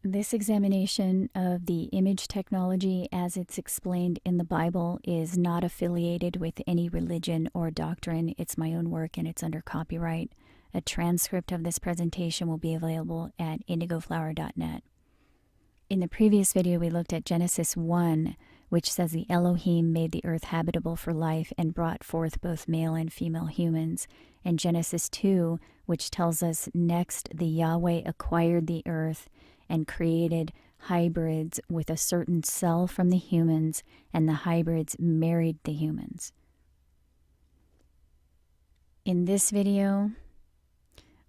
This examination of the image technology as it's explained in the Bible is not affiliated with any religion or doctrine. It's my own work and it's under copyright. A transcript of this presentation will be available at indigoflower.net. In the previous video, we looked at Genesis 1, which says the Elohim made the earth habitable for life and brought forth both male and female humans. And Genesis 2, which tells us next the Yahweh acquired the earth and created hybrids with a certain cell from the humans, and the hybrids married the humans. In this video,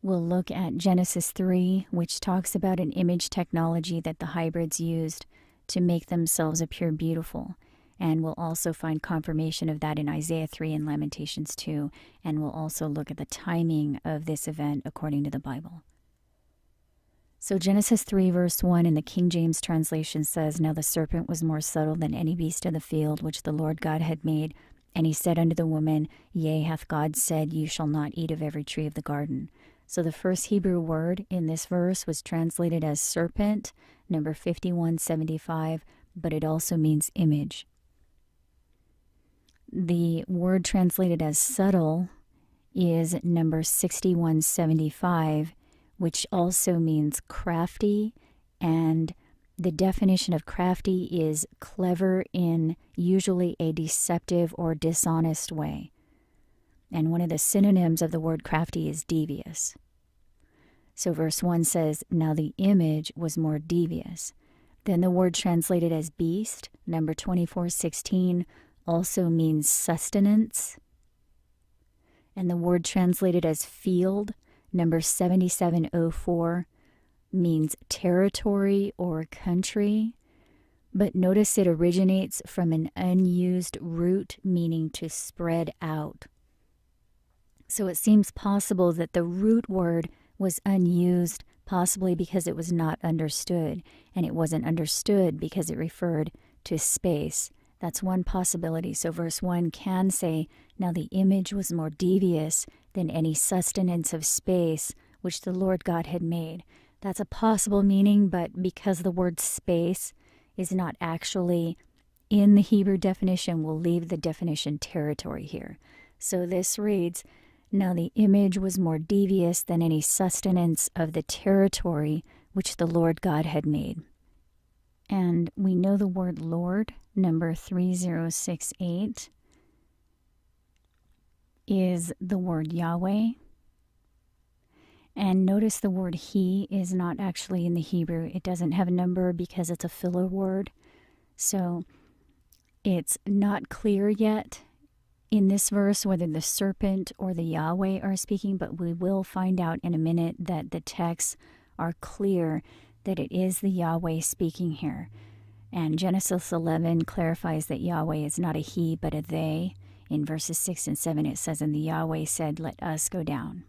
we'll look at Genesis 3, which talks about an image technology that the hybrids used to make themselves appear beautiful. And we'll also find confirmation of that in Isaiah 3 and Lamentations 2. And we'll also look at the timing of this event according to the Bible. So Genesis 3 verse 1 in the King James translation says, "Now the serpent was more subtle than any beast of the field which the Lord God had made. And he said unto the woman, Yea, hath God said, You shall not eat of every tree of the garden." So the first Hebrew word in this verse was translated as serpent, number 5175, but it also means image. The word translated as subtle is number 6175, which also means crafty, and the definition of crafty is clever in usually a deceptive or dishonest way. And one of the synonyms of the word crafty is devious. So verse 1 says, "Now the image was more devious." Then the word translated as beast, number 2416, also means sustenance. And the word translated as field, number 7704, means territory or country. But notice it originates from an unused root meaning to spread out. So it seems possible that the root word was unused, possibly because it was not understood, and it wasn't understood because it referred to space. That's one possibility. So verse 1 can say, "Now the image was more devious than any sustenance of space which the Lord God had made." That's a possible meaning, but because the word space is not actually in the Hebrew definition, we'll leave the definition territory here. So this reads, "Now the image was more devious than any sustenance of the territory which the Lord God had made." And we know the word Lord, number 3068, is the word Yahweh. And notice the word he is not actually in the Hebrew. It doesn't have a number because it's a filler word. So it's not clear yet in this verse whether the serpent or the Yahweh are speaking, but we will find out in a minute that the texts are clear that it is the Yahweh speaking here. And Genesis 11 clarifies that Yahweh is not a he but a they. In verses 6 and 7 it says, "And the Yahweh said, Let us go down."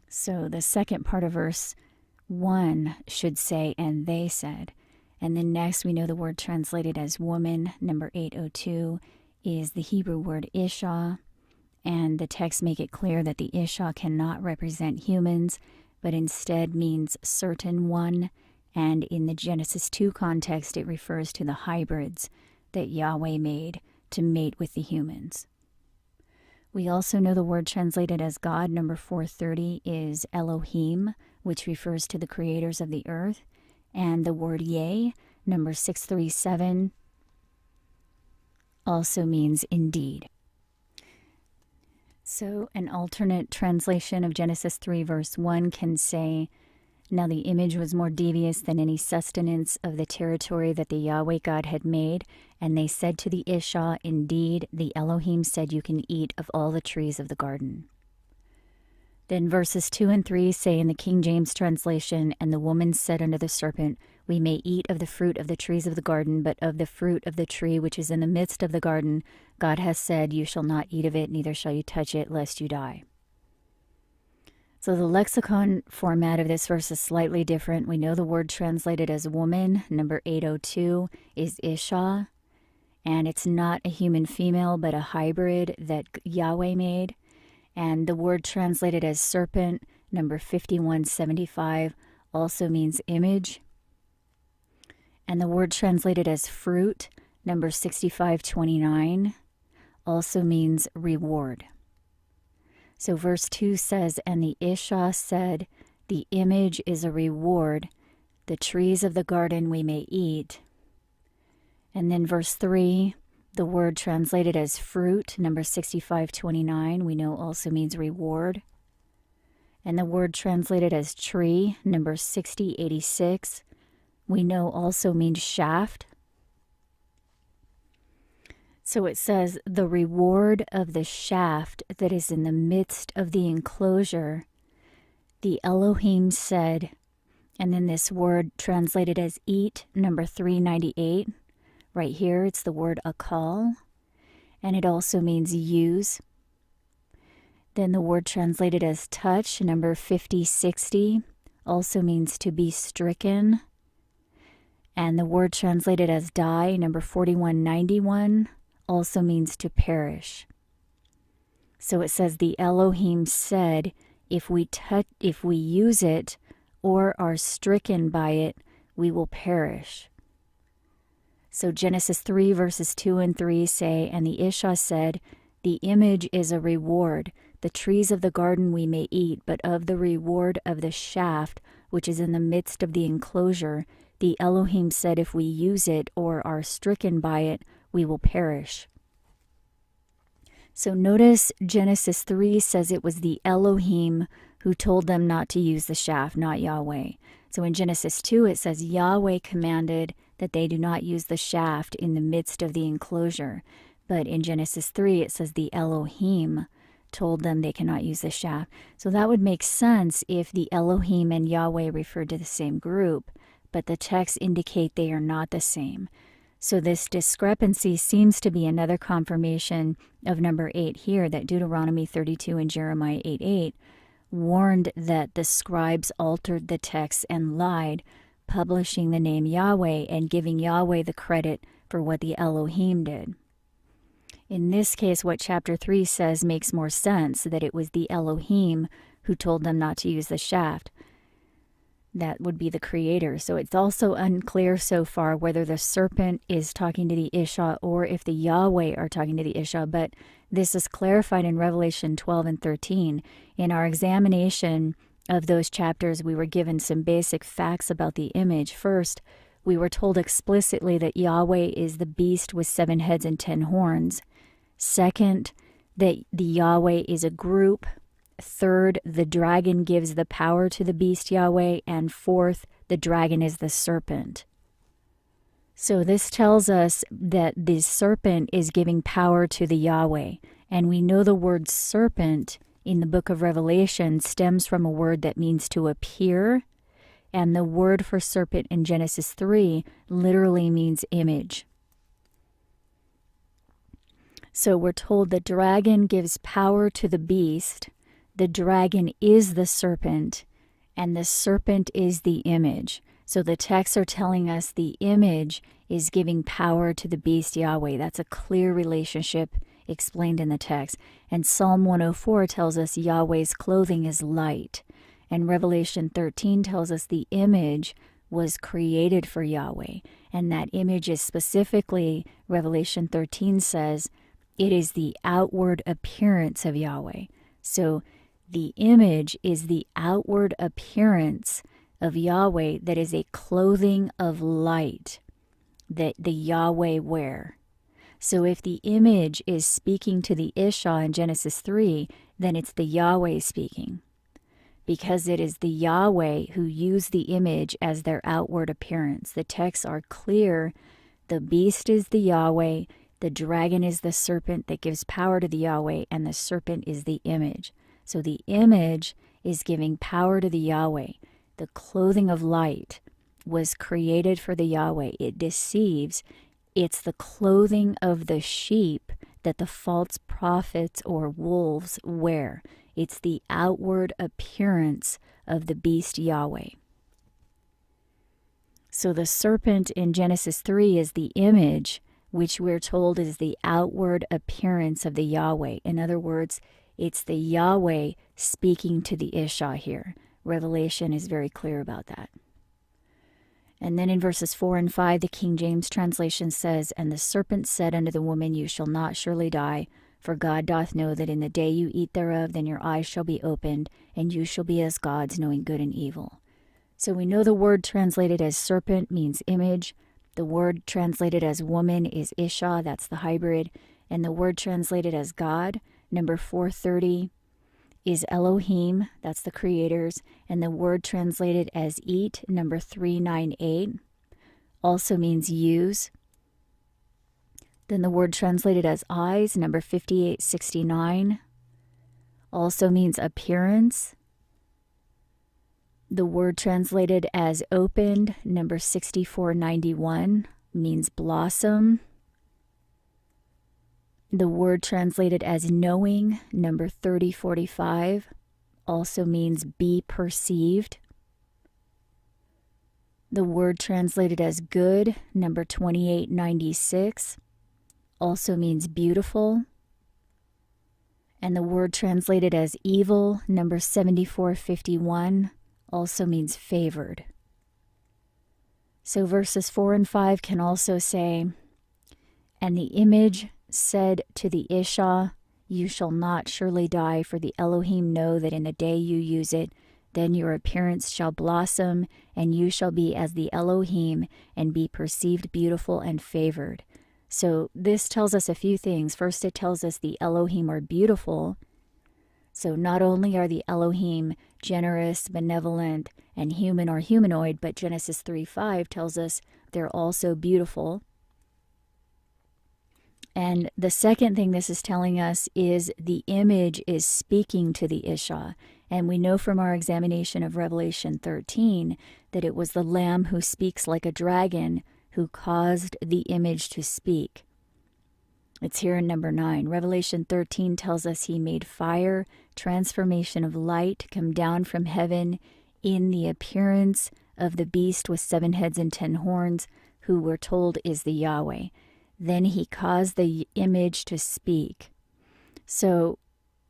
So the second part of verse 1 should say, "And they said." And then next we know the word translated as woman, number 802, is the Hebrew word Isha, and the texts make it clear that the Isha cannot represent humans, but instead means certain one, and in the Genesis 2 context it refers to the hybrids that Yahweh made to mate with the humans. We also know the word translated as God, number 430, is Elohim, which refers to the creators of the earth, and the word Yeh, number 637, also means indeed. So an alternate translation of Genesis 3 verse 1 can say, "Now the image was more devious than any sustenance of the territory that the Yahweh God had made. And they said to the Isha, Indeed, the Elohim said you can eat of all the trees of the garden." Then verses 2 and 3 say in the King James translation, "And the woman said unto the serpent, We may eat of the fruit of the trees of the garden, but of the fruit of the tree which is in the midst of the garden, God hath said, You shall not eat of it, neither shall you touch it, lest you die." So the lexicon format of this verse is slightly different. We know the word translated as woman, number 802, is Isha, and it's not a human female, but a hybrid that Yahweh made. And the word translated as serpent, number 5175, also means image. And the word translated as fruit, number 6529, also means reward. So verse 2 says, and the Isha said, the image is a reward. The trees of the garden we may eat. And then verse 3, the word translated as fruit, number 6529, we know also means reward. And the word translated as tree, number 6086, we know also means shaft. So it says, the reward of the shaft that is in the midst of the enclosure, the Elohim said, and then this word translated as eat, number 398, right here it's the word akal, and it also means use. Then the word translated as touch, number 5060, also means to be stricken. And the word translated as die, number 4191, also means to perish. So it says the Elohim said, if we use it or are stricken by it, we will perish. So Genesis 3 verses 2 and 3 say, and the Isha said, the image is a reward. The trees of the garden we may eat, but of the reward of the shaft, which is in the midst of the enclosure, the Elohim said, if we use it or are stricken by it, we will perish. So notice Genesis 3 says it was the Elohim who told them not to use the shaft, not Yahweh. So in Genesis 2 it says Yahweh commanded that they do not use the shaft in the midst of the enclosure. But in Genesis 3 it says the Elohim told them they cannot use the shaft. So that would make sense if the Elohim and Yahweh referred to the same group, but the texts indicate they are not the same. So this discrepancy seems to be another confirmation of number 8 here, that Deuteronomy 32 and Jeremiah 8:8 warned that the scribes altered the text and lied, publishing the name Yahweh and giving Yahweh the credit for what the Elohim did. In this case, what chapter 3 says makes more sense, that it was the Elohim who told them not to use the shaft. That would be the creator. So it's also unclear so far whether the serpent is talking to the Isha or if the Yahweh are talking to the Isha, but this is clarified in Revelation 12 and 13. In our examination of those chapters, we were given some basic facts about the image. First, we were told explicitly that Yahweh is the beast with 7 heads and 10 horns. Second, that the Yahweh is a group. Third, the dragon gives the power to the beast Yahweh. And fourth, the dragon is the serpent. So this tells us that the serpent is giving power to the Yahweh. And we know the word serpent in the book of Revelation stems from a word that means to appear. And the word for serpent in Genesis 3 literally means image. So we're told the dragon gives power to the beast. The dragon is the serpent, and the serpent is the image. So the texts are telling us the image is giving power to the beast Yahweh. That's a clear relationship explained in the text. And Psalm 104 tells us Yahweh's clothing is light. And Revelation 13 tells us the image was created for Yahweh. And that image is specifically, Revelation 13 says, it is the outward appearance of Yahweh. So the image is the outward appearance of Yahweh that is a clothing of light that the Yahweh wear. So if the image is speaking to the Isha in Genesis 3, then it's the Yahweh speaking, because it is the Yahweh who used the image as their outward appearance. The texts are clear. The beast is the Yahweh, the dragon is the serpent that gives power to the Yahweh, and the serpent is the image. So the image is giving power to the Yahweh. The clothing of light was created for the Yahweh. It deceives. It's the clothing of the sheep that the false prophets or wolves wear. It's the outward appearance of the beast Yahweh. So the serpent in Genesis 3 is the image, which we're told is the outward appearance of the Yahweh. In other words, it's the Yahweh speaking to the Isha here. Revelation is very clear about that. And then in verses 4 and 5, the King James translation says, "And the serpent said unto the woman, You shall not surely die, for God doth know that in the day you eat thereof, then your eyes shall be opened, and you shall be as gods, knowing good and evil." So we know the word translated as serpent means image. The word translated as woman is Isha, that's the hybrid. And the word translated as God, number 430, is Elohim, that's the creators. And the word translated as eat, number 398, also means use. Then the word translated as eyes, number 5869, also means appearance. The word translated as opened, number 6491, means blossom. The word translated as knowing, number 3045, also means be perceived. The word translated as good, number 2896, also means beautiful. And the word translated as evil, number 7451, also means favored. So verses 4 and 5 can also say, "And the image said to the Isha, You shall not surely die, for the Elohim know that in the day you use it, then your appearance shall blossom, and you shall be as the Elohim, and be perceived beautiful and favored." So this tells us a few things. First, it tells us the Elohim are beautiful. So not only are the Elohim generous, benevolent, and human or humanoid, but Genesis 3:5 tells us they're also beautiful. And the second thing this is telling us is the image is speaking to the Isha. And we know from our examination of Revelation 13 that it was the Lamb who speaks like a dragon who caused the image to speak. It's here in number 9. Revelation 13 tells us he made fire, transformation of light, come down from heaven in the appearance of the beast with 7 heads and 10 horns, who we're told is the Yahweh. Then he caused the image to speak. So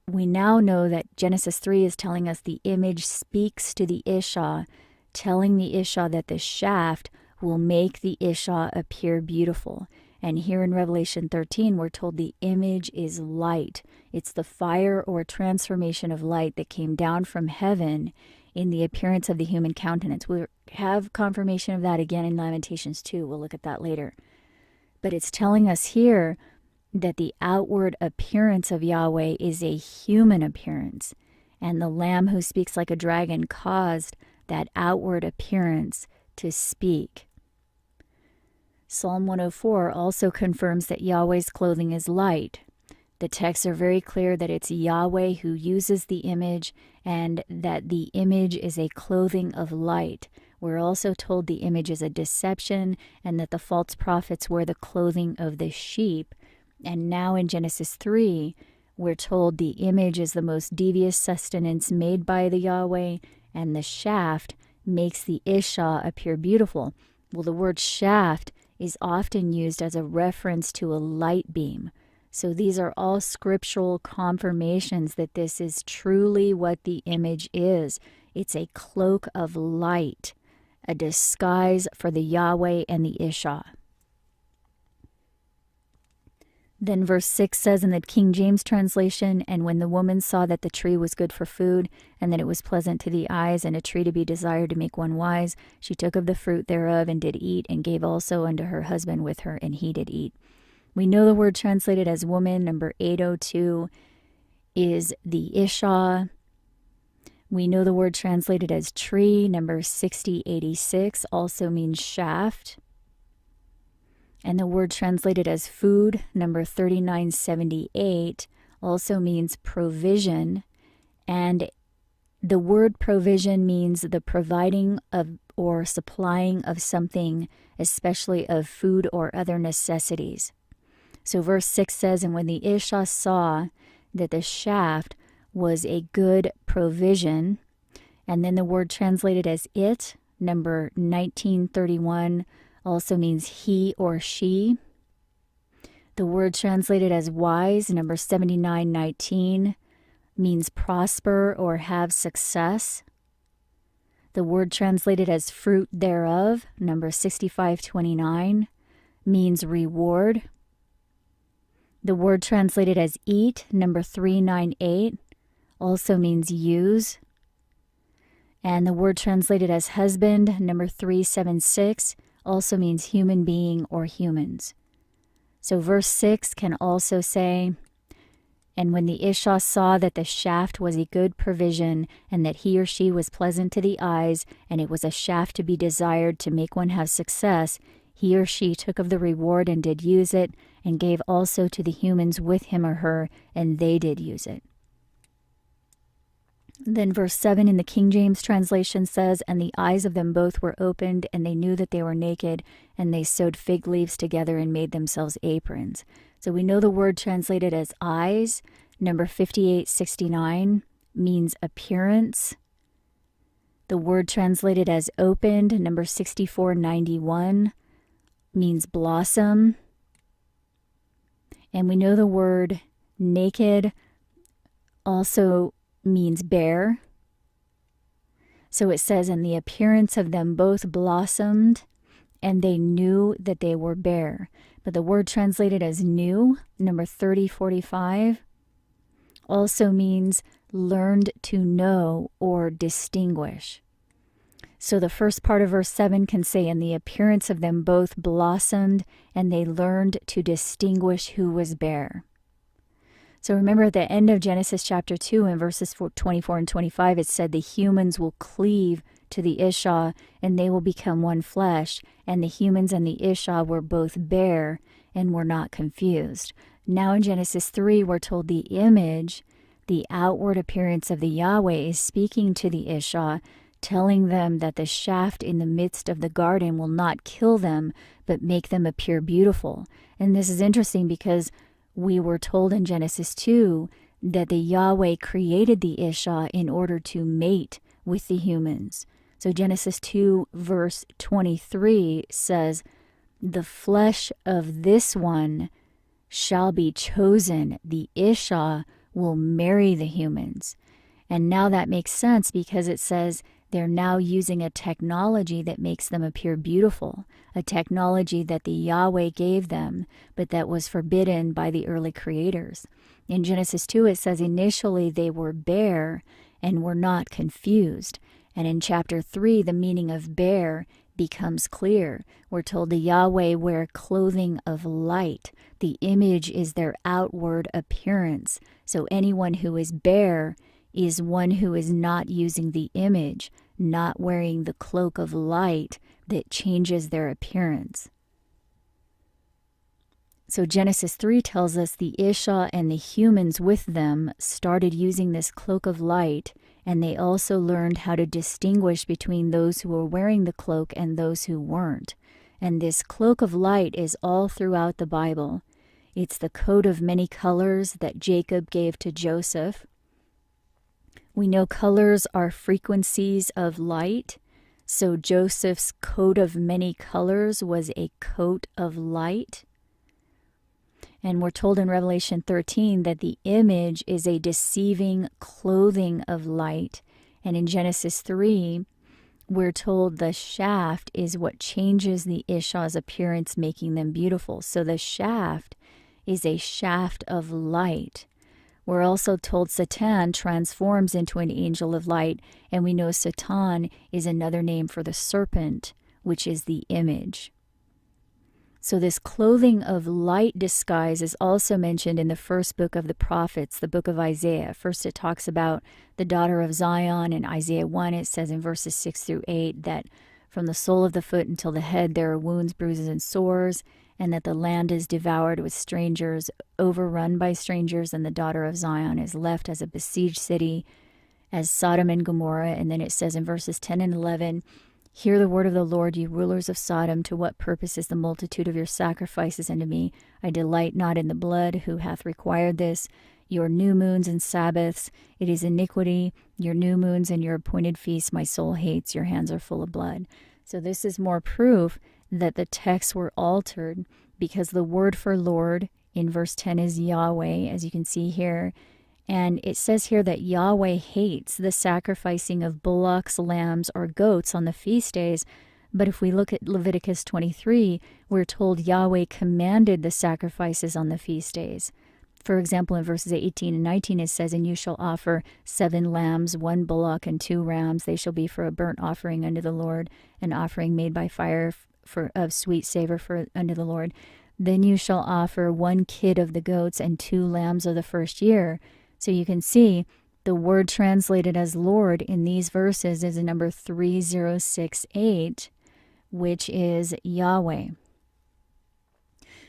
we now know that Genesis 3 is telling us the image speaks to the Isha, telling the Isha that the shaft will make the Isha appear beautiful. And here in Revelation 13, we're told the image is light. It's the fire or transformation of light that came down from heaven in the appearance of the human countenance. We have confirmation of that again in Lamentations 2. We'll look at that later. But it's telling us here that the outward appearance of Yahweh is a human appearance. And the Lamb who speaks like a dragon caused that outward appearance to speak. Psalm 104 also confirms that Yahweh's clothing is light. The texts are very clear that it's Yahweh who uses the image and that the image is a clothing of light. We're also told the image is a deception and that the false prophets wear the clothing of the sheep. And now in Genesis 3, we're told the image is the most devious sustenance made by the Yahweh, and the shaft makes the Isha appear beautiful. Well, the word shaft is often used as a reference to a light beam. So these are all scriptural confirmations that this is truly what the image is. It's a cloak of light, a disguise for the Yahweh and the Isha. Then verse 6 says in the King James translation, "And when the woman saw that the tree was good for food, and that it was pleasant to the eyes, and a tree to be desired to make one wise, she took of the fruit thereof, and did eat, and gave also unto her husband with her, and he did eat." We know the word translated as woman, number 802, is the Isha. We know the word translated as tree, number 6086, also means shaft. And the word translated as food, number 3978, also means provision. And the word provision means the providing of or supplying of something, especially of food or other necessities. So verse 6 says, "And when the Isha saw that the shaft was a good provision," and then the word translated as it, number 1931, also means he or she. The word translated as wise, number 7919, means prosper or have success. The word translated as fruit thereof, number 6529, means reward. The word translated as eat, number 398, also means use. And the word translated as husband, number 376, also means human being or humans. So verse 6 can also say, and when the Ishah saw that the shaft was a good provision, and that he or she was pleasant to the eyes, and it was a shaft to be desired to make one have success, he or she took of the reward and did use it, and gave also to the humans with him or her, and they did use it. Then verse 7 in the King James translation says, and the eyes of them both were opened, and they knew that they were naked, and they sewed fig leaves together and made themselves aprons. So we know the word translated as eyes, number 5869, means appearance. The word translated as opened, number 6491, means blossom. And we know the word naked also means bare. So it says, and the appearance of them both blossomed, and they knew that they were bare. But the word translated as knew, number 3045, also means learned to know or distinguish. So the first part of verse 7 can say, and the appearance of them both blossomed, and they learned to distinguish who was bare. So remember at the end of Genesis chapter 2 in verses 24 and 25, it said the humans will cleave to the Ishah and they will become one flesh. And the humans and the Ishah were both bare and were not confused. Now in Genesis 3, we're told the image, the outward appearance of the Yahweh is speaking to the Ishah, telling them that the shaft in the midst of the garden will not kill them, but make them appear beautiful. And this is interesting because we were told in Genesis 2 that the Yahweh created the Ishah in order to mate with the humans. So Genesis 2 verse 23 says, the flesh of this one shall be chosen. The Ishah will marry the humans. And now that makes sense because it says they're now using a technology that makes them appear beautiful, a technology that the Yahweh gave them, but that was forbidden by the early creators. In Genesis 2, it says initially they were bare and were not confused. And in chapter 3, the meaning of bare becomes clear. We're told the Yahweh wear clothing of light. The image is their outward appearance. So anyone who is bare is one who is not using the image, not wearing the cloak of light that changes their appearance. So Genesis 3 tells us the Ishah and the humans with them started using this cloak of light, and they also learned how to distinguish between those who were wearing the cloak and those who weren't. And this cloak of light is all throughout the Bible. It's the coat of many colors that Jacob gave to Joseph. We know colors are frequencies of light, so Joseph's coat of many colors was a coat of light. And we're told in Revelation 13 that the image is a deceiving clothing of light. And in Genesis 3, we're told the shaft is what changes the Ishah's appearance, making them beautiful. So the shaft is a shaft of light. We're also told Satan transforms into an angel of light, and we know Satan is another name for the serpent, which is the image. So this clothing of light disguise is also mentioned in the first book of the prophets, the book of Isaiah. First it talks about the daughter of Zion. In Isaiah 1 it says in verses 6 through 8 that from the sole of the foot until the head there are wounds, bruises, and sores, and that the land is devoured with strangers, overrun by strangers, and the daughter of Zion is left as a besieged city, as Sodom and Gomorrah. And then it says in verses 10 and 11, hear the word of the Lord, you rulers of Sodom, to what purpose is the multitude of your sacrifices unto me? I delight not in the blood, who hath required this? Your new moons and Sabbaths, it is iniquity. Your new moons and your appointed feasts, my soul hates. Your hands are full of blood. So this is more proof that the texts were altered, because the word for Lord in verse 10 is Yahweh, as you can see here, And it says here that Yahweh hates the sacrificing of bullocks, lambs, or goats on the feast days. But if we look at Leviticus 23, we're told Yahweh commanded the sacrifices on the feast days. For example, in verses 18 and 19, it says, "And you shall offer 7 lambs, 1 bullock, and 2 rams. They shall be for a burnt offering unto the Lord, an offering made by fire of sweet savor unto the Lord. Then you shall offer 1 kid of the goats and 2 lambs of the first year." So you can see the word translated as Lord in these verses is number 3068, which is Yahweh.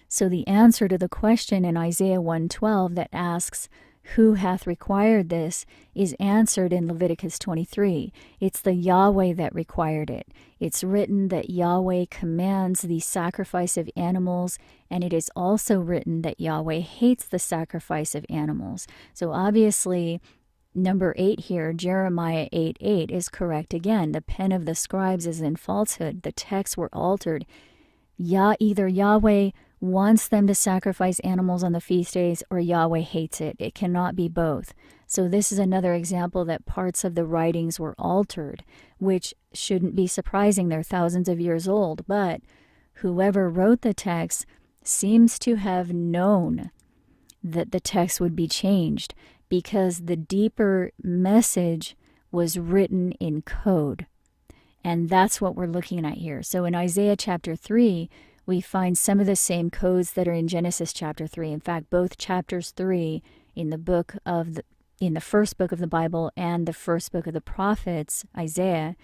So the answer to the question in Isaiah 1:12 that asks, "Who hath required this?" is answered in Leviticus 23. It's the Yahweh that required it. It's written that Yahweh commands the sacrifice of animals, and it is also written that Yahweh hates the sacrifice of animals. So obviously, number 8 here, Jeremiah 8:8, is correct again. The pen of the scribes is in falsehood. The texts were altered. Either Yahweh wants them to sacrifice animals on the feast days, or Yahweh hates it. It cannot be both. So this is another example that parts of the writings were altered, which shouldn't be surprising. They're thousands of years old, but whoever wrote the text seems to have known that the text would be changed, because the deeper message was written in code. And that's what we're looking at here. So in Isaiah chapter 3, we find some of the same codes that are in Genesis chapter 3. In fact, both chapters 3 in the first book of the Bible and the first book of the prophets, Isaiah,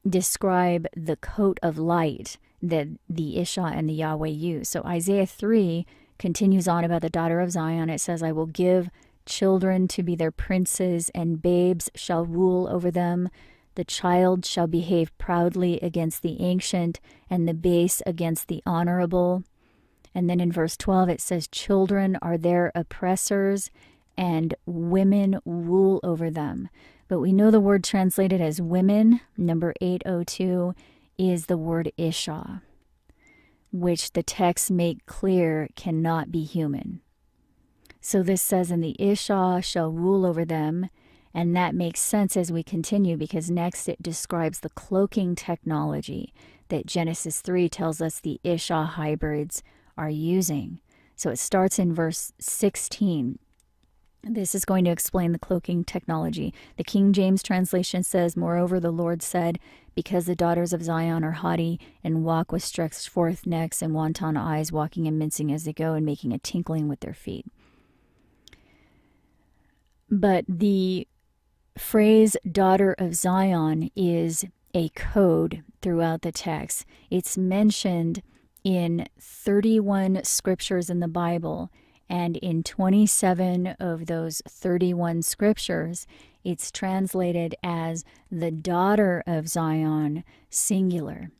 describe the coat of light that the Isha and the Yahweh use. So Isaiah 3 continues on about the daughter of Zion. It says, "I will give children to be their princes, and babes shall rule over them. The child shall behave proudly against the ancient, and the base against the honorable." And then in verse 12 it says, "Children are their oppressors, and women rule over them." But we know the word translated as women, number 802, is the word Isha, which the texts make clear cannot be human. So this says, "And the Isha shall rule over them." And that makes sense as we continue, because next it describes the cloaking technology that Genesis 3 tells us the Isha hybrids are using. So it starts in verse 16. This is going to explain the cloaking technology. The King James translation says, "Moreover, the Lord said, because the daughters of Zion are haughty and walk with stretched forth necks and wanton eyes, walking and mincing as they go and making a tinkling with their feet." But the phrase "daughter of Zion" is a code throughout the text. It's mentioned in 31 scriptures in the Bible, and in 27 of those 31 scriptures, it's translated as the daughter of Zion, singular.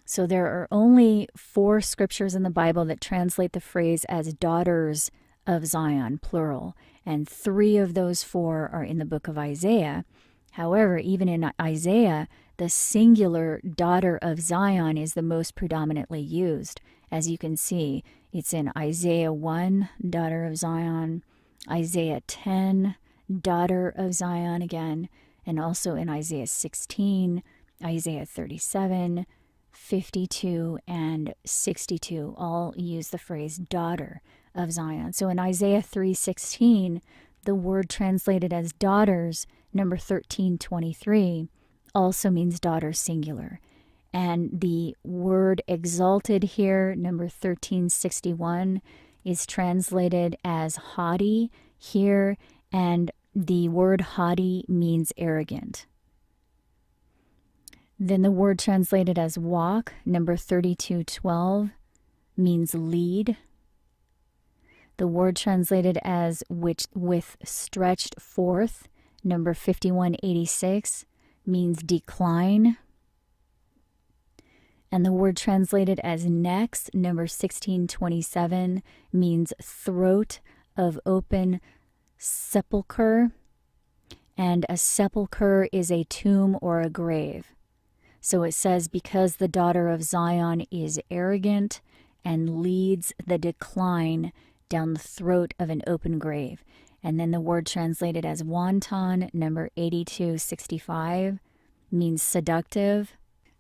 So there are only 4 scriptures in the Bible that translate the phrase as daughters of Zion, plural, and 3 of those 4 are in the book of Isaiah. However, even in Isaiah, the singular daughter of Zion is the most predominantly used. As you can see, it's in Isaiah 1, daughter of Zion, Isaiah 10, daughter of Zion again, and also in Isaiah 16, Isaiah 37, 52, and 62 all use the phrase daughter of Zion. So in Isaiah 3:16, the word translated as daughters, number 1323, also means daughter singular. And the word exalted here, number 1361, is translated as haughty here, and the word haughty means arrogant. Then the word translated as walk, number 3212, means lead. The word translated as with stretched forth, number 5186, means decline. And the word translated as necks, number 1627, means throat of open sepulcher. And a sepulcher is a tomb or a grave. So it says, because the daughter of Zion is arrogant and leads the decline down the throat of an open grave. And then the word translated as wanton, number 8265, means seductive.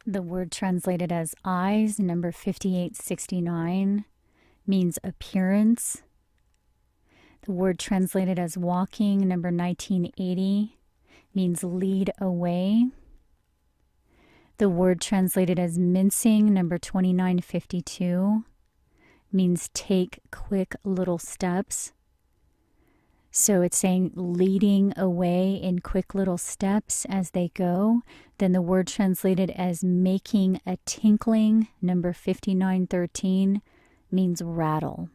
The word translated as eyes, number 5869, means appearance. The word translated as walking, number 1980, means lead away. The word translated as mincing, number 2952, means take quick little steps. So it's saying leading away in quick little steps as they go. Then the word translated as making a tinkling, number 5913, means rattle.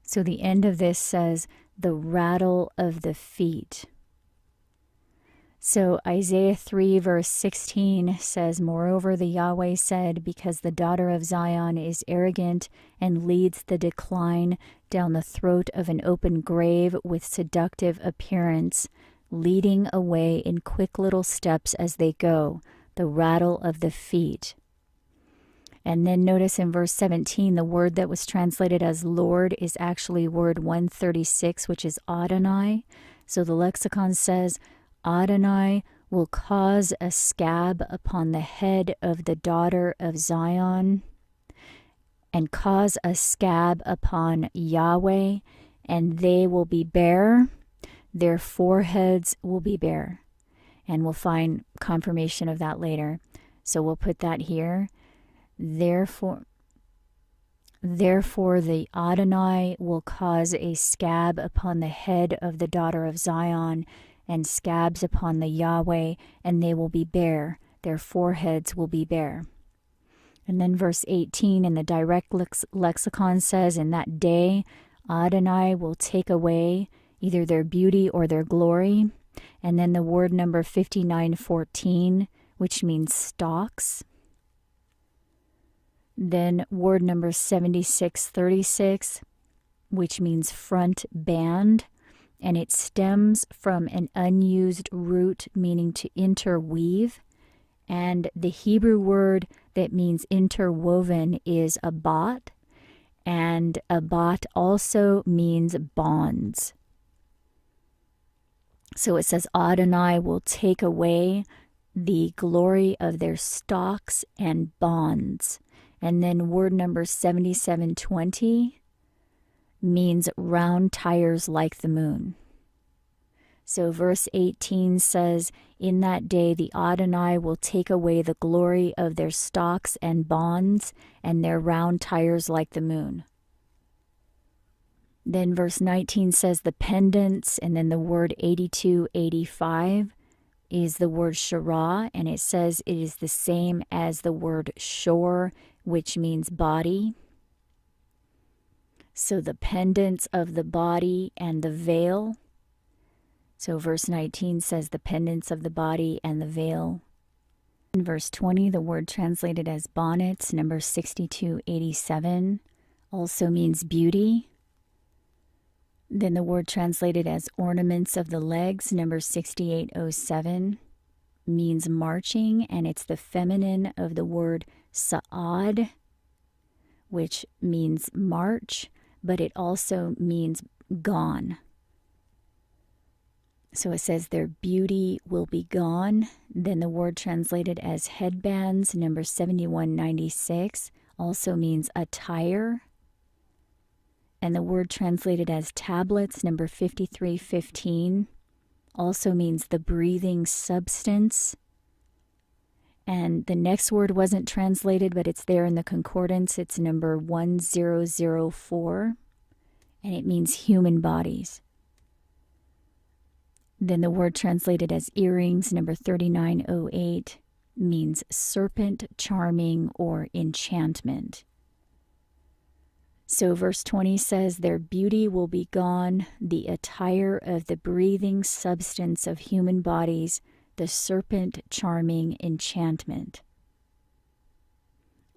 So the end of this says the rattle of the feet. So Isaiah 3 verse 16 says, moreover, the Yahweh said, because the daughter of Zion is arrogant and leads the decline down the throat of an open grave with seductive appearance, leading away in quick little steps as they go, the rattle of the feet. And then notice in verse 17, the word that was translated as Lord is actually word 136, which is Adonai. So the lexicon says, Adonai will cause a scab upon the head of the daughter of Zion, and cause a scab upon Yahweh, and they will be bare, their foreheads will be bare. And we'll find confirmation of that later. So we'll put that here. Therefore the Adonai will cause a scab upon the head of the daughter of Zion, and scabs upon the Yahweh, and they will be bare, their foreheads will be bare. And then verse 18 in the direct lexicon says, in that day Adonai will take away either their beauty or their glory. And then the word number 5914, which means stalks. Then word number 7636, which means front band. And it stems from an unused root meaning to interweave. And the Hebrew word that means interwoven is abat. And abat also means bonds. So it says Adonai will take away the glory of their stalks and bonds. And then word number 7720 means round tires like the moon. So verse 18 says, in that day the Adonai will take away the glory of their stalks and bonds and their round tires like the moon. Then verse 19 says the pendants, and then the word 8285 is the word shara, and it says it is the same as the word shor, which means body. So the pendants of the body and the veil. So verse 19 says the pendants of the body and the veil. In verse 20, the word translated as bonnets, number 6287, also means beauty. Then the word translated as ornaments of the legs, number 6807, means marching, and it's the feminine of the word sa'ad, which means march, but it also means gone. So it says their beauty will be gone. Then the word translated as headbands, number 7196, also means attire. And the word translated as tablets, number 5315, also means the breathing substance. And the next word wasn't translated, but it's there in the concordance. It's number 1004, and it means human bodies. Then the word translated as earrings, number 3908, means serpent, charming, or enchantment. So verse 20 says, their beauty will be gone, the attire of the breathing substance of human bodies, the serpent, charming, enchantment.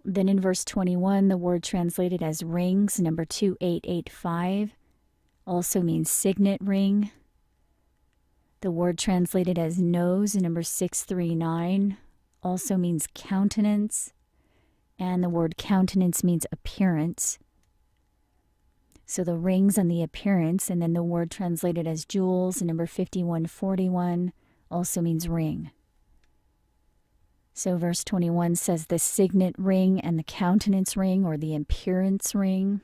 Then in verse 21, the word translated as rings, number 2885, also means signet ring. The word translated as nose, number 639, also means countenance. And the word countenance means appearance. So the rings on the appearance, and then the word translated as jewels, number 5141, also means ring. So verse 21 says the signet ring and the countenance ring, or the appearance ring.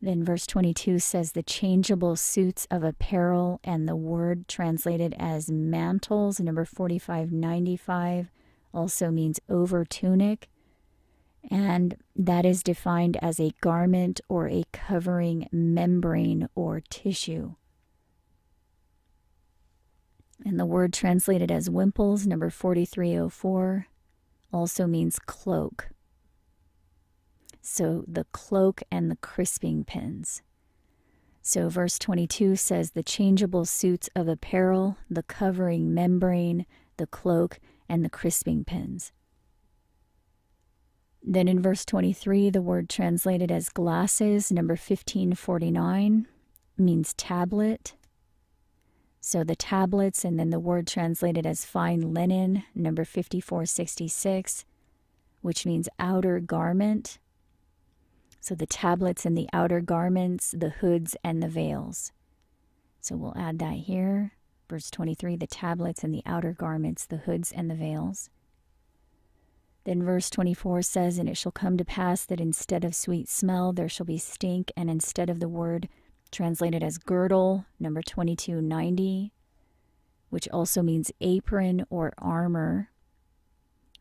Then verse 22 says the changeable suits of apparel, and the word translated as mantles, number 4595, also means over tunic. And that is defined as a garment or a covering membrane or tissue. And the word translated as wimples, number 4304, also means cloak. So the cloak and the crisping pins. So verse 22 says the changeable suits of apparel, the covering membrane, the cloak, and the crisping pins. Then in verse 23, the word translated as glasses, number 1549, means tablet. So the tablets, and then the word translated as fine linen, number 5466, which means outer garment. So the tablets and the outer garments, the hoods and the veils. So we'll add that here. Verse 23, the tablets and the outer garments, the hoods and the veils. Then verse 24 says, and it shall come to pass that instead of sweet smell, there shall be stink, and instead of the word translated as girdle, number 2290, which also means apron or armor.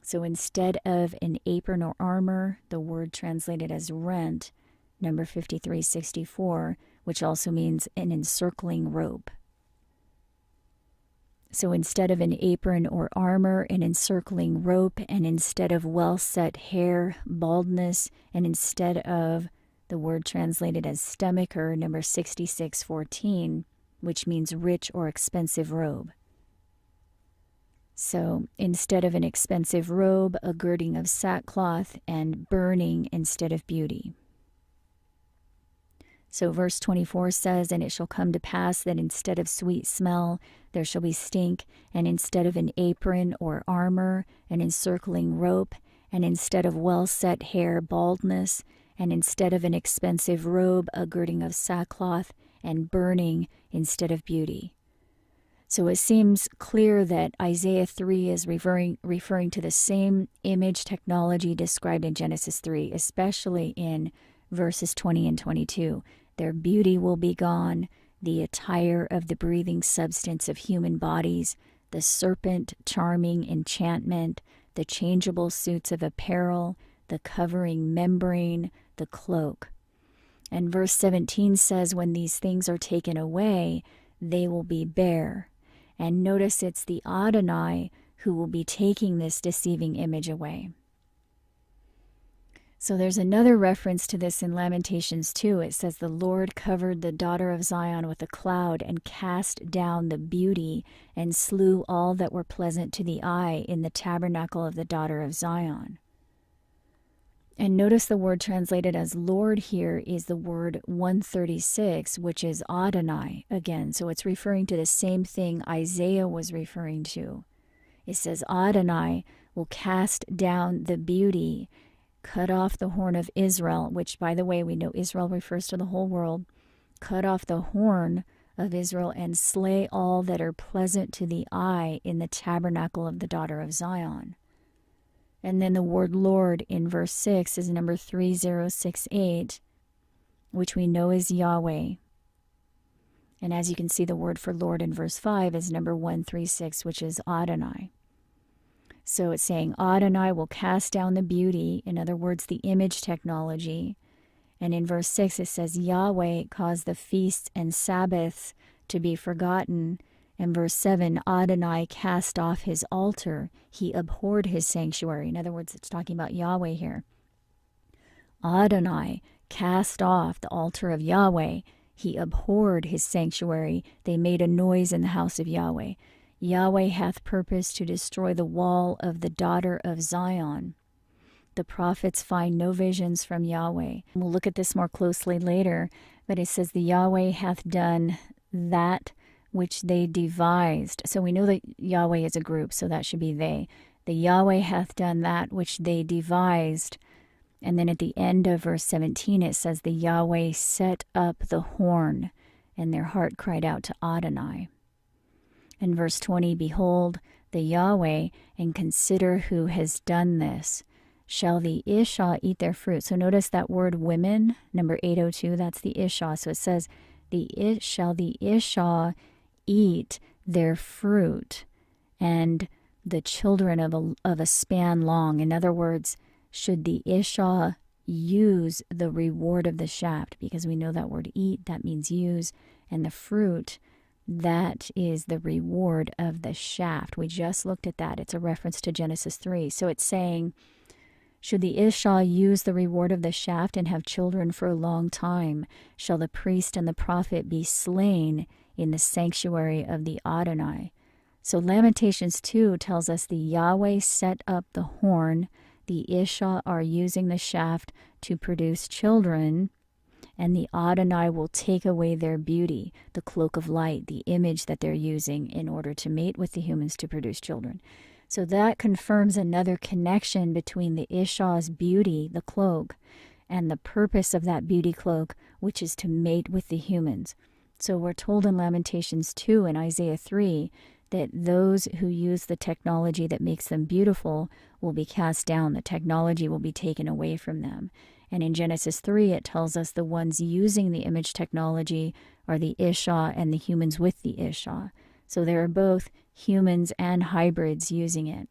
So instead of an apron or armor, the word translated as rent, number 5364, which also means an encircling rope. So instead of an apron or armor, an encircling rope, and instead of well-set hair, baldness, and instead of the word translated as stomacher, number 6614, which means rich or expensive robe. So instead of an expensive robe, a girding of sackcloth, and burning instead of beauty. So verse 24 says, and it shall come to pass that instead of sweet smell, there shall be stink, and instead of an apron or armor, an encircling rope, and instead of well-set hair, baldness, and instead of an expensive robe, a girding of sackcloth, and burning instead of beauty. So it seems clear that Isaiah 3 is referring to the same image technology described in Genesis 3, especially in verses 20 and 22. Their beauty will be gone, the attire of the breathing substance of human bodies, the serpent charming enchantment, the changeable suits of apparel, the covering membrane, the cloak. And verse 17 says, when these things are taken away, they will be bare. And notice it's the Adonai who will be taking this deceiving image away. So there's another reference to this in Lamentations 2. It says, the Lord covered the daughter of Zion with a cloud and cast down the beauty and slew all that were pleasant to the eye in the tabernacle of the daughter of Zion. And notice the word translated as Lord here is the word 136, which is Adonai again. So it's referring to the same thing Isaiah was referring to. It says Adonai will cast down the beauty, cut off the horn of Israel, which, by the way, we know Israel refers to the whole world, cut off the horn of Israel and slay all that are pleasant to the eye in the tabernacle of the daughter of Zion. And then the word Lord in verse 6 is number 3068, which we know is Yahweh. And as you can see, the word for Lord in verse 5 is number 136, which is Adonai. So it's saying Adonai will cast down the beauty, in other words, the image technology. And in verse 6 it says Yahweh caused the feasts and Sabbaths to be forgotten. In verse 7, Adonai cast off his altar. He abhorred his sanctuary. In other words, it's talking about Yahweh here. Adonai cast off the altar of Yahweh. He abhorred his sanctuary. They made a noise in the house of Yahweh. Yahweh hath purposed to destroy the wall of the daughter of Zion. The prophets find no visions from Yahweh. We'll look at this more closely later, but it says the Yahweh hath done that which they devised. So we know that Yahweh is a group, so that should be they. The Yahweh hath done that which they devised. And then at the end of verse 17, it says, the Yahweh set up the horn, and their heart cried out to Adonai. In verse 20, behold, the Yahweh, and consider who has done this. Shall the Ishah eat their fruit? So notice that word women, number 802, that's the Ishah. So it says, shall the Ishah eat their fruit, and the children of a span long. In other words, should the Ishah use the reward of the shaft? Because we know that word eat, that means use, and the fruit, that is the reward of the shaft. We just looked at that. It's a reference to Genesis 3. So it's saying, should the Ishah use the reward of the shaft and have children for a long time? Shall the priest and the prophet be slain in the sanctuary of the Adonai? So Lamentations 2 tells us the Yahweh set up the horn, the Ishah are using the shaft to produce children, and the Adonai will take away their beauty, the cloak of light, the image that they're using in order to mate with the humans to produce children. So that confirms another connection between the Ishah's beauty, the cloak, and the purpose of that beauty cloak, which is to mate with the humans. So we're told in Lamentations 2 and Isaiah 3 that those who use the technology that makes them beautiful will be cast down. The technology will be taken away from them. And in Genesis 3, it tells us the ones using the image technology are the Ishah and the humans with the Ishah. So there are both humans and hybrids using it.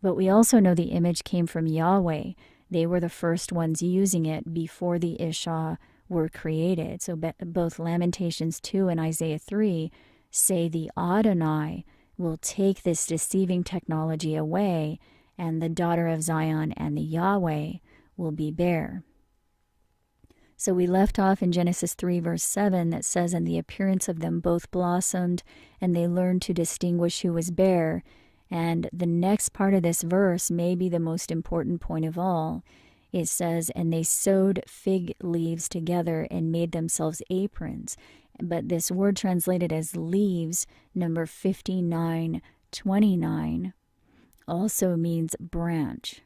But we also know the image came from Yahweh. They were the first ones using it before the Ishah were created. So both Lamentations 2 and Isaiah 3 say the Adonai will take this deceiving technology away, and the daughter of Zion and the Yahweh will be bare. So we left off in Genesis 3 verse 7 that says, and the appearance of them both blossomed, and they learned to distinguish who was bare. And the next part of this verse may be the most important point of all. It says, and they sewed fig leaves together and made themselves aprons. But this word translated as leaves, number 5929, also means branch.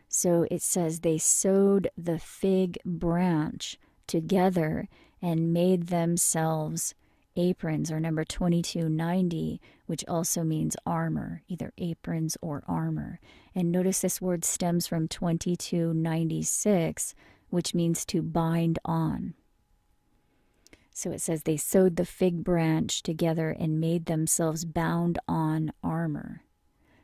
So it says they sewed the fig branch together and made themselves aprons, or number 2290, which also means armor, either aprons or armor. And notice this word stems from 2296, which means to bind on. So it says they sewed the fig branch together and made themselves bound on armor.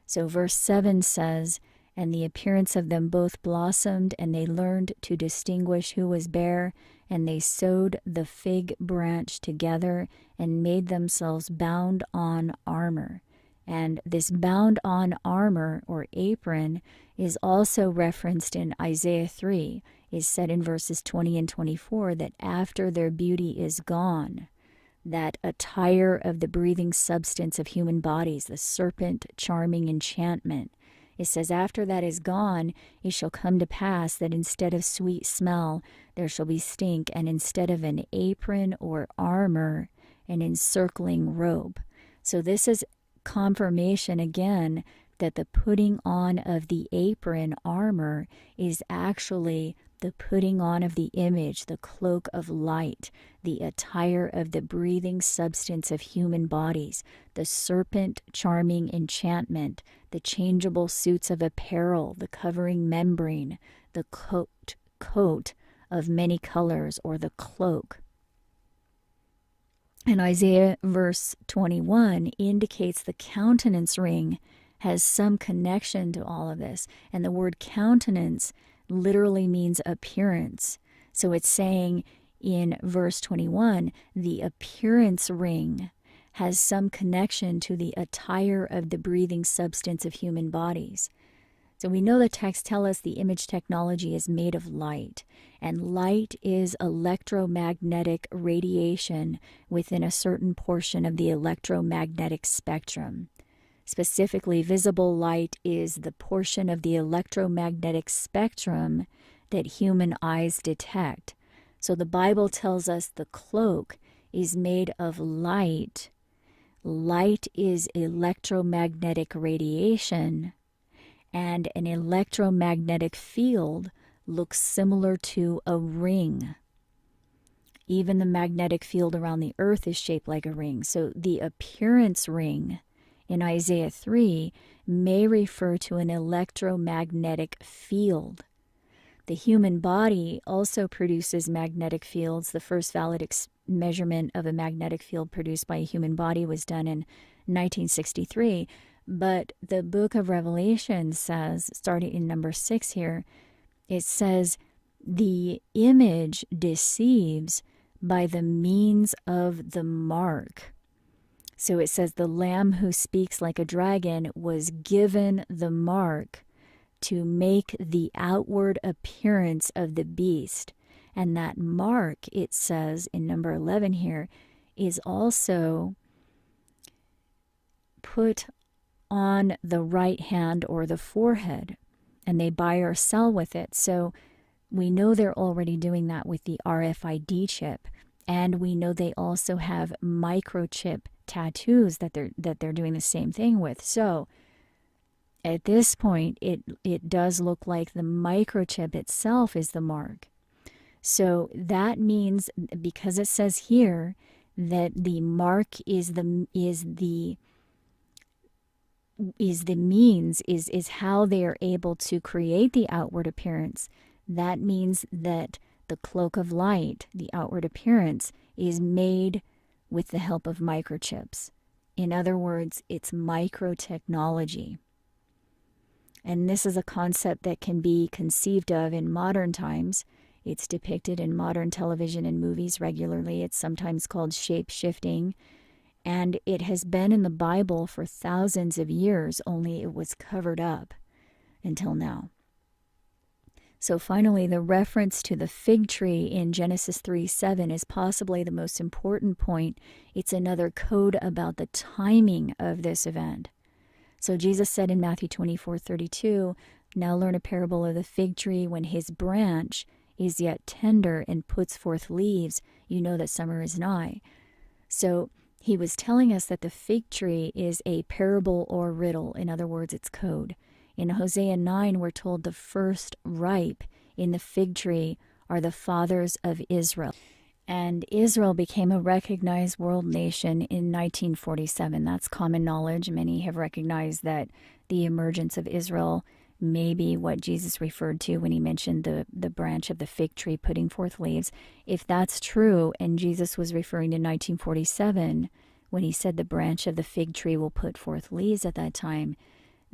So verse 7 says, and the appearance of them both blossomed, and they learned to distinguish who was bare, and they sewed the fig branch together and made themselves bound on armor. And this bound on armor or apron is also referenced in Isaiah 3. Is said in verses 20 and 24 that after their beauty is gone, that attire of the breathing substance of human bodies, the serpent charming enchantment, it says, after that is gone, it shall come to pass that instead of sweet smell, there shall be stink, and instead of an apron or armor, an encircling robe. So this is confirmation again that the putting on of the apron armor is actually the putting on of the image, the cloak of light, the attire of the breathing substance of human bodies, the serpent charming enchantment, the changeable suits of apparel, the covering membrane, the coat of many colors, or the cloak. And Isaiah verse 21 indicates the countenance ring has some connection to all of this. And the word countenance literally means appearance. So it's saying in verse 21, the appearance ring has some connection to the attire of the breathing substance of human bodies. So we know the texts tell us the image technology is made of light, and light is electromagnetic radiation within a certain portion of the electromagnetic spectrum. Specifically, visible light is the portion of the electromagnetic spectrum that human eyes detect. So the Bible tells us the cloak is made of light. Light is electromagnetic radiation, and an electromagnetic field looks similar to a ring. Even the magnetic field around the earth is shaped like a ring. So the appearance ring in Isaiah 3 may refer to an electromagnetic field. The human body also produces magnetic fields. The first valid measurement of a magnetic field produced by a human body was done in 1963. But the book of Revelation says, starting in number 6 here, it says, the image deceives by the means of the mark. So it says the Lamb who speaks like a dragon was given the mark to make the outward appearance of the beast. And that mark, it says in number 11 here, is also put on the right hand or the forehead, and they buy or sell with it. So we know they're already doing that with the RFID chip, and we know they also have microchip tattoos that they're doing the same thing with. So at this point, it does look like the microchip itself is the mark. So that means, because it says here that the mark is how they are able to create the outward appearance. That means that the cloak of light, the outward appearance, is made with the help of microchips. In other words, it's microtechnology. And this is a concept that can be conceived of in modern times. It's depicted in modern television and movies regularly. It's sometimes called shape-shifting. And it has been in the Bible for thousands of years, only it was covered up until now. So finally, the reference to the fig tree in Genesis 3:7 is possibly the most important point. It's another code about the timing of this event. So Jesus said in Matthew 24:32, now learn a parable of the fig tree. When his branch is yet tender and puts forth leaves, you know that summer is nigh. So he was telling us that the fig tree is a parable or riddle. In other words, it's code. In Hosea 9, we're told the first ripe in the fig tree are the fathers of Israel. And Israel became a recognized world nation in 1947. That's common knowledge. Many have recognized that the emergence of Israel may be what Jesus referred to when he mentioned the branch of the fig tree putting forth leaves. If that's true, and Jesus was referring to 1947, when he said the branch of the fig tree will put forth leaves at that time,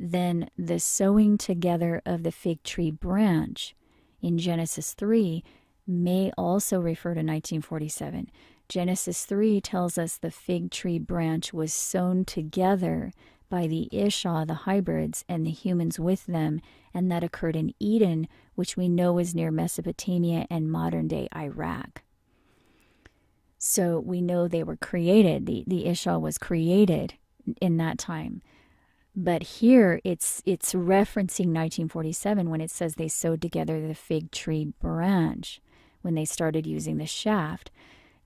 then the sewing together of the fig tree branch in Genesis 3 may also refer to 1947. Genesis 3 tells us the fig tree branch was sewn together by the Ishah, the hybrids, and the humans with them, and that occurred in Eden, which we know is near Mesopotamia and modern-day Iraq. So we know they were created. The Ishah was created in that time. But here it's referencing 1947 when it says they sewed together the fig tree branch when they started using the shaft.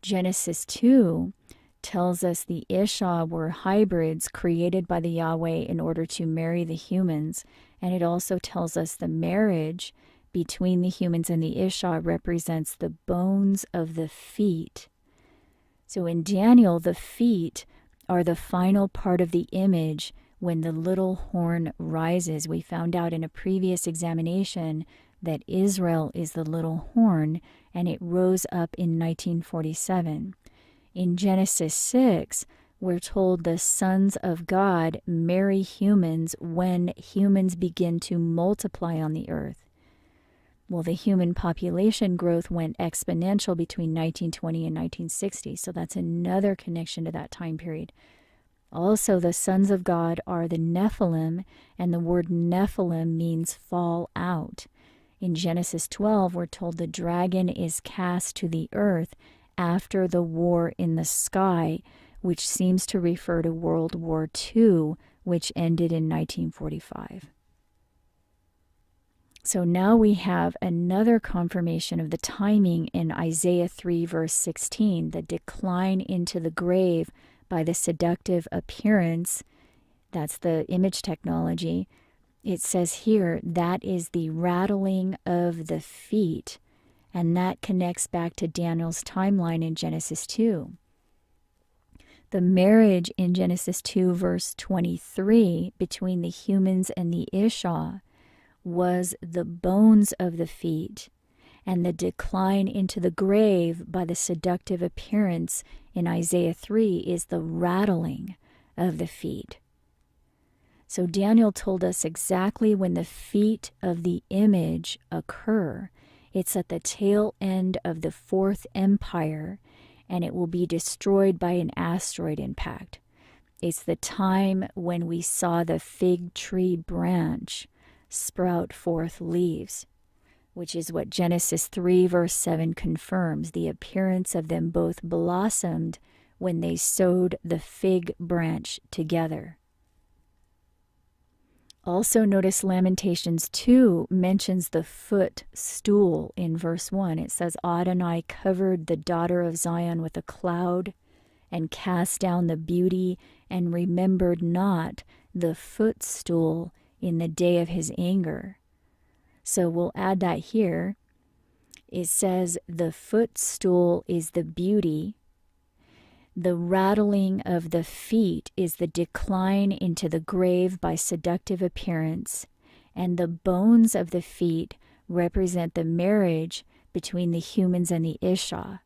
Genesis 2 tells us the Ishah were hybrids created by the Yahweh in order to marry the humans. And it also tells us the marriage between the humans and the Ishah represents the bones of the feet. So in Daniel, the feet are the final part of the image when the little horn rises. We found out in a previous examination that Israel is the little horn, and it rose up in 1947. In Genesis 6, we're told the sons of God marry humans when humans begin to multiply on the earth. Well, the human population growth went exponential between 1920 and 1960, so that's another connection to that time period. Also, the sons of God are the Nephilim, and the word Nephilim means fall out. In Genesis 12, we're told the dragon is cast to the earth after the war in the sky, which seems to refer to World War II, which ended in 1945. So now we have another confirmation of the timing in Isaiah 3, verse 16, the decline into the grave by the seductive appearance, that's the image technology, it says here that is the rattling of the feet, and that connects back to Daniel's timeline in Genesis 2. The marriage in Genesis 2 verse 23 between the humans and the Isha was the bones of the feet, and the decline into the grave by the seductive appearance in Isaiah 3 is the rattling of the feet. So Daniel told us exactly when the feet of the image occur. It's at the tail end of the Fourth Empire, and it will be destroyed by an asteroid impact. It's the time when we saw the fig tree branch sprout forth leaves, which is what Genesis 3 verse 7 confirms. The appearance of them both blossomed when they sewed the fig branch together. Also notice Lamentations 2 mentions the footstool in verse 1. It says, Adonai covered the daughter of Zion with a cloud and cast down the beauty and remembered not the footstool in the day of his anger. So we'll add that here. It says the footstool is the beauty. The rattling of the feet is the decline into the grave by seductive appearance, and the bones of the feet represent the marriage between the humans and the Isha.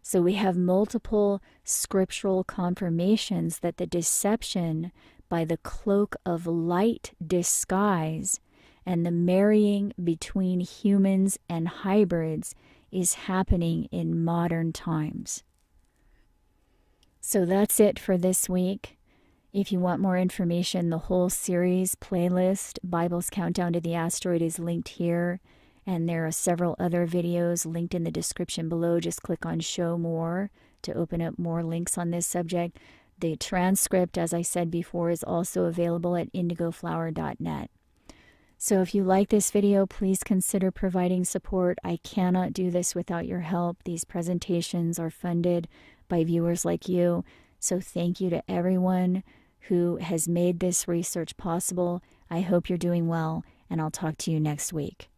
So we have multiple scriptural confirmations that the deception by the cloak of light disguise and the marrying between humans and hybrids is happening in modern times. So that's it for this week. If you want more information, the whole series playlist, Bible's Countdown to the Asteroid, is linked here. And there are several other videos linked in the description below. Just click on Show More to open up more links on this subject. The transcript, as I said before, is also available at indigoflower.net. So if you like this video, please consider providing support. I cannot do this without your help. These presentations are funded by viewers like you. So thank you to everyone who has made this research possible. I hope you're doing well, and I'll talk to you next week.